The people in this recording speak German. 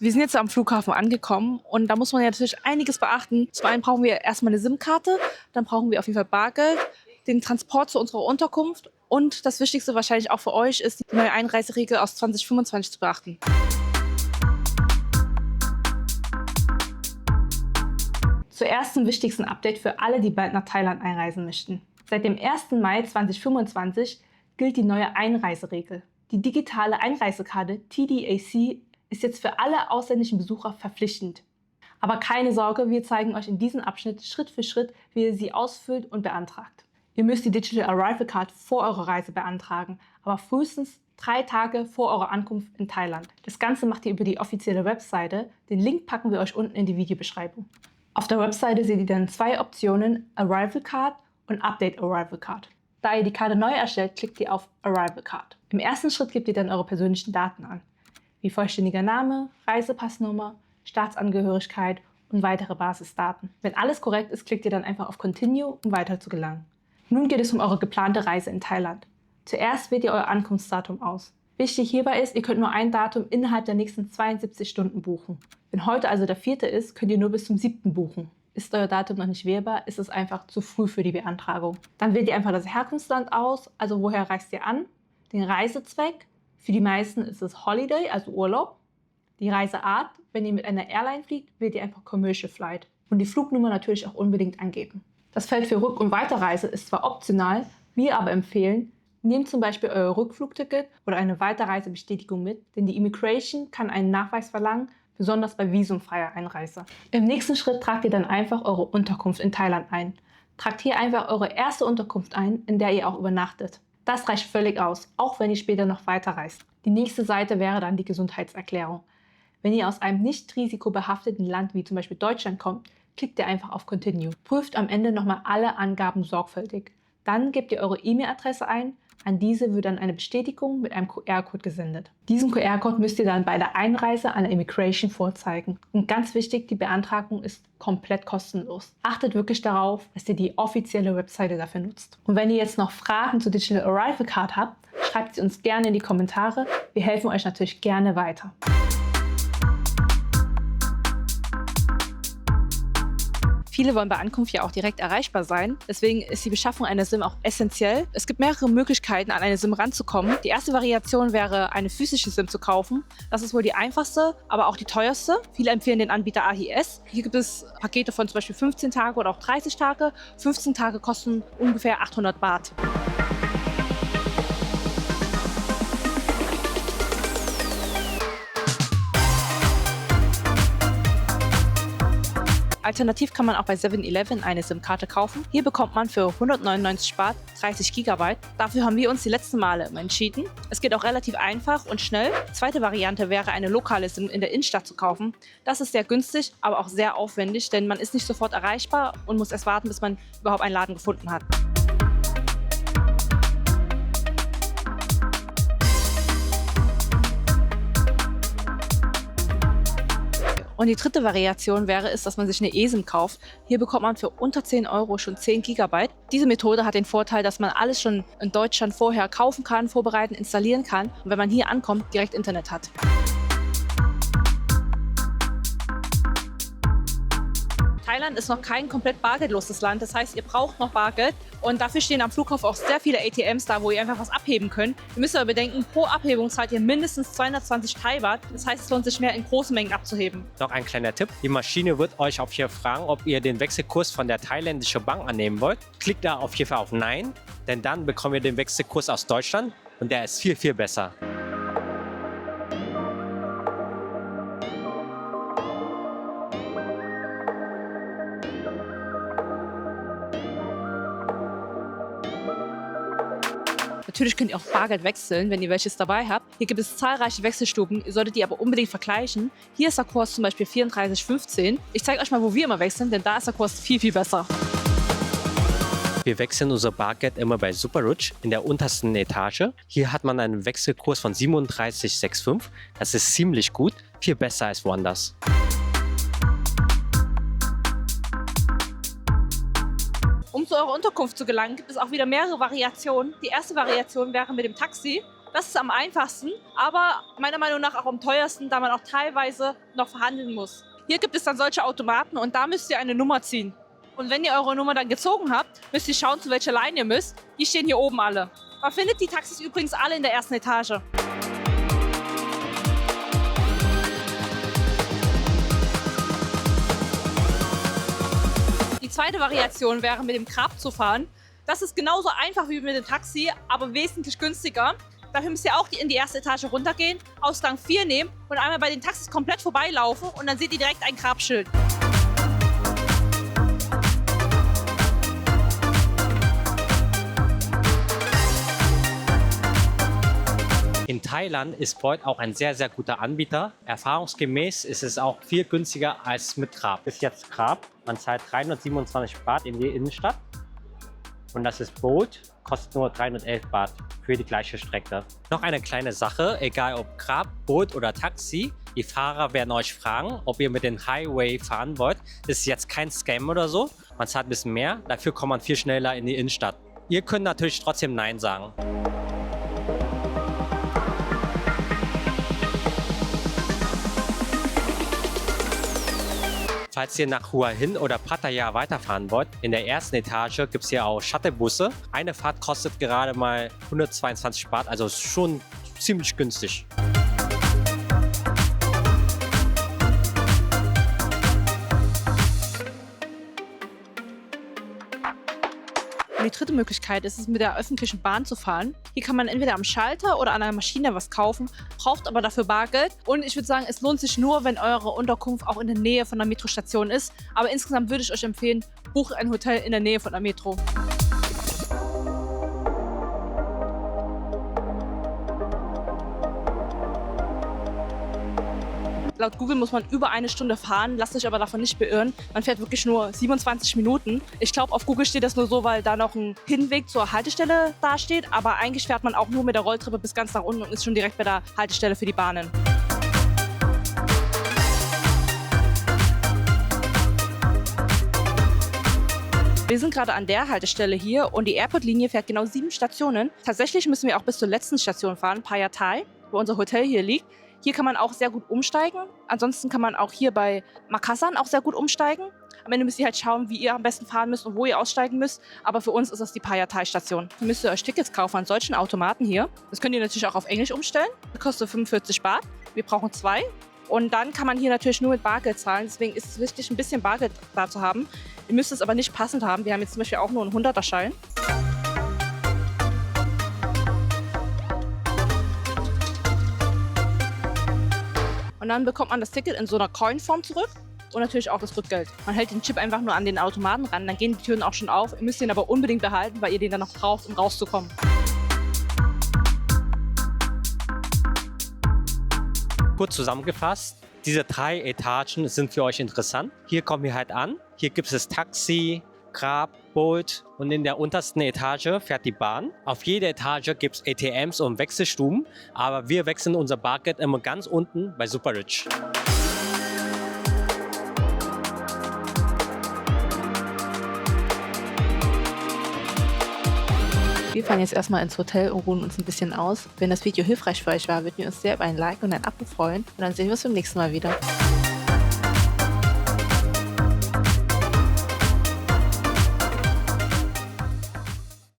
Wir sind jetzt am Flughafen angekommen und da muss man ja natürlich einiges beachten. Zum einen brauchen wir erstmal eine SIM-Karte, dann brauchen wir auf jeden Fall Bargeld, den Transport zu unserer Unterkunft und das Wichtigste wahrscheinlich auch für euch ist, die neue Einreiseregel aus 2025 zu beachten. Zuerst zum wichtigsten Update für alle, die bald nach Thailand einreisen möchten. Seit dem 1. Mai 2025 gilt die neue Einreiseregel. Die digitale Einreisekarte TDAC ist jetzt für alle ausländischen Besucher verpflichtend. Aber keine Sorge, wir zeigen euch in diesem Abschnitt Schritt für Schritt, wie ihr sie ausfüllt und beantragt. Ihr müsst die Digital Arrival Card vor eurer Reise beantragen, aber frühestens 3 Tage vor eurer Ankunft in Thailand. Das Ganze macht ihr über die offizielle Webseite. Den Link packen wir euch unten in die Videobeschreibung. Auf der Webseite seht ihr dann 2 Optionen, Arrival Card und Update Arrival Card. Da ihr die Karte neu erstellt, klickt ihr auf Arrival Card. Im ersten Schritt gebt ihr dann eure persönlichen Daten an, wie vollständiger Name, Reisepassnummer, Staatsangehörigkeit und weitere Basisdaten. Wenn alles korrekt ist, klickt ihr dann einfach auf Continue, um weiter zu gelangen. Nun geht es um eure geplante Reise in Thailand. Zuerst wählt ihr euer Ankunftsdatum aus. Wichtig hierbei ist, ihr könnt nur ein Datum innerhalb der nächsten 72 Stunden buchen. Wenn heute also der 4. ist, könnt ihr nur bis zum 7. buchen. Ist euer Datum noch nicht wählbar, ist es einfach zu früh für die Beantragung. Dann wählt ihr einfach das Herkunftsland aus, also woher reist ihr an, den Reisezweck, für die meisten ist es Holiday, also Urlaub, die Reiseart, wenn ihr mit einer Airline fliegt, wählt ihr einfach Commercial Flight und die Flugnummer natürlich auch unbedingt angeben. Das Feld für Rück- und Weiterreise ist zwar optional, wir aber empfehlen, nehmt zum Beispiel euer Rückflugticket oder eine Weiterreisebestätigung mit, denn die Immigration kann einen Nachweis verlangen, besonders bei visumfreier Einreise. Im nächsten Schritt tragt ihr dann einfach eure Unterkunft in Thailand ein. Tragt hier einfach eure erste Unterkunft ein, in der ihr auch übernachtet. Das reicht völlig aus, auch wenn ihr später noch weiterreist. Die nächste Seite wäre dann die Gesundheitserklärung. Wenn ihr aus einem nicht risikobehafteten Land wie zum Beispiel Deutschland kommt, klickt ihr einfach auf Continue. Prüft am Ende nochmal alle Angaben sorgfältig. Dann gebt ihr eure E-Mail-Adresse ein. An diese wird dann eine Bestätigung mit einem QR-Code gesendet. Diesen QR-Code müsst ihr dann bei der Einreise an der Immigration vorzeigen. Und ganz wichtig, die Beantragung ist komplett kostenlos. Achtet wirklich darauf, dass ihr die offizielle Webseite dafür nutzt. Und wenn ihr jetzt noch Fragen zur Digital Arrival Card habt, schreibt sie uns gerne in die Kommentare. Wir helfen euch natürlich gerne weiter. Viele wollen bei Ankunft ja auch direkt erreichbar sein. Deswegen ist die Beschaffung einer SIM auch essentiell. Es gibt mehrere Möglichkeiten, an eine SIM ranzukommen. Die erste Variation wäre, eine physische SIM zu kaufen. Das ist wohl die einfachste, aber auch die teuerste. Viele empfehlen den Anbieter AHS. Hier gibt es Pakete von zum Beispiel 15 Tage oder auch 30 Tage. 15 Tage kosten ungefähr 800 Baht. Alternativ kann man auch bei 7-Eleven eine SIM-Karte kaufen. Hier bekommt man für 199 Baht 30 GB. Dafür haben wir uns die letzten Male immer entschieden. Es geht auch relativ einfach und schnell. Die zweite Variante wäre, eine lokale SIM in der Innenstadt zu kaufen. Das ist sehr günstig, aber auch sehr aufwendig, denn man ist nicht sofort erreichbar und muss erst warten, bis man überhaupt einen Laden gefunden hat. Und die dritte Variation wäre es, dass man sich eine eSIM kauft. Hier bekommt man für unter 10 Euro schon 10 GB. Diese Methode hat den Vorteil, dass man alles schon in Deutschland vorher kaufen kann, vorbereiten, installieren kann und wenn man hier ankommt, direkt Internet hat. Thailand ist noch kein komplett bargeldloses Land, das heißt, ihr braucht noch Bargeld und dafür stehen am Flughafen auch sehr viele ATMs da, wo ihr einfach was abheben könnt. Ihr müsst aber bedenken, pro Abhebung zahlt ihr mindestens 220 Thai-Baht, das heißt, es lohnt sich mehr in großen Mengen abzuheben. Noch ein kleiner Tipp, die Maschine wird euch auf hier fragen, ob ihr den Wechselkurs von der thailändischen Bank annehmen wollt. Klickt da auf jeden Fall auf Nein, denn dann bekommt ihr den Wechselkurs aus Deutschland und der ist viel, viel besser. Natürlich könnt ihr auch Bargeld wechseln, wenn ihr welches dabei habt. Hier gibt es zahlreiche Wechselstuben, ihr solltet die aber unbedingt vergleichen. Hier ist der Kurs zum Beispiel 34,15. Ich zeige euch mal, wo wir immer wechseln, denn da ist der Kurs viel, viel besser. Wir wechseln unser Bargeld immer bei Superrutsch in der untersten Etage. Hier hat man einen Wechselkurs von 37,65. Das ist ziemlich gut, viel besser als woanders. Um zu eurer Unterkunft zu gelangen, gibt es auch wieder mehrere Variationen. Die erste Variation wäre mit dem Taxi. Das ist am einfachsten, aber meiner Meinung nach auch am teuersten, da man auch teilweise noch verhandeln muss. Hier gibt es dann solche Automaten und da müsst ihr eine Nummer ziehen. Und wenn ihr eure Nummer dann gezogen habt, müsst ihr schauen, zu welcher Line ihr müsst. Die stehen hier oben alle. Man findet die Taxis übrigens alle in der ersten Etage. Die zweite Variation wäre, mit dem Grab zu fahren. Das ist genauso einfach wie mit dem Taxi, aber wesentlich günstiger. Dafür müsst ihr auch in die erste Etage runtergehen, Ausgang 4 nehmen und einmal bei den Taxis komplett vorbeilaufen und dann seht ihr direkt ein Grabschild. In Thailand ist Bolt auch ein sehr, sehr guter Anbieter. Erfahrungsgemäß ist es auch viel günstiger als mit Grab. Bis jetzt Grab, man zahlt 327 Baht in die Innenstadt. Und das ist Bolt, kostet nur 311 Baht für die gleiche Strecke. Noch eine kleine Sache, egal ob Grab, Bolt oder Taxi, die Fahrer werden euch fragen, ob ihr mit dem Highway fahren wollt. Das ist jetzt kein Scam oder so, man zahlt ein bisschen mehr, dafür kommt man viel schneller in die Innenstadt. Ihr könnt natürlich trotzdem Nein sagen. Falls ihr nach Hua Hin oder Pattaya weiterfahren wollt, in der ersten Etage gibt es hier auch Shuttlebusse. Eine Fahrt kostet gerade mal 122 Baht, also ist schon ziemlich günstig. Und die dritte Möglichkeit ist es, mit der öffentlichen Bahn zu fahren. Hier kann man entweder am Schalter oder an einer Maschine was kaufen, braucht aber dafür Bargeld. Und ich würde sagen, es lohnt sich nur, wenn eure Unterkunft auch in der Nähe von der Metrostation ist. Aber insgesamt würde ich euch empfehlen, bucht ein Hotel in der Nähe von der Metro. Laut Google muss man über 1 Stunde fahren, lasst euch aber davon nicht beirren. Man fährt wirklich nur 27 Minuten. Ich glaube, auf Google steht das nur so, weil da noch ein Hinweg zur Haltestelle dasteht. Aber eigentlich fährt man auch nur mit der Rolltreppe bis ganz nach unten und ist schon direkt bei der Haltestelle für die Bahnen. Wir sind gerade an der Haltestelle hier und die Airport-Linie fährt genau 7 Stationen. Tatsächlich müssen wir auch bis zur letzten Station fahren, Phaya Thai, wo unser Hotel hier liegt. Hier kann man auch sehr gut umsteigen. Ansonsten kann man auch hier bei Makassar auch sehr gut umsteigen. Am Ende müsst ihr halt schauen, wie ihr am besten fahren müsst und wo ihr aussteigen müsst. Aber für uns ist das die Phaya Thai Station. Dann müsst ihr euch Tickets kaufen an solchen Automaten hier. Das könnt ihr natürlich auch auf Englisch umstellen. Das kostet 45 Baht. Wir brauchen 2. Und dann kann man hier natürlich nur mit Bargeld zahlen. Deswegen ist es wichtig, ein bisschen Bargeld da zu haben. Ihr müsst es aber nicht passend haben. Wir haben jetzt zum Beispiel auch nur einen 100er-Schein. Und dann bekommt man das Ticket in so einer Coin-Form zurück und natürlich auch das Rückgeld. Man hält den Chip einfach nur an den Automaten ran, dann gehen die Türen auch schon auf. Ihr müsst den aber unbedingt behalten, weil ihr den dann noch braucht, um rauszukommen. Kurz zusammengefasst, diese 3 Etagen sind für euch interessant. Hier kommen wir halt an. Hier gibt es Taxi, Grab, Bolt und in der untersten Etage fährt die Bahn. Auf jeder Etage gibt es ATMs und Wechselstuben, aber wir wechseln unser Bargeld immer ganz unten bei Super Rich. Wir fahren jetzt erstmal ins Hotel und ruhen uns ein bisschen aus. Wenn das Video hilfreich für euch war, würden wir uns sehr über ein Like und ein Abo freuen. Und dann sehen wir uns beim nächsten Mal wieder.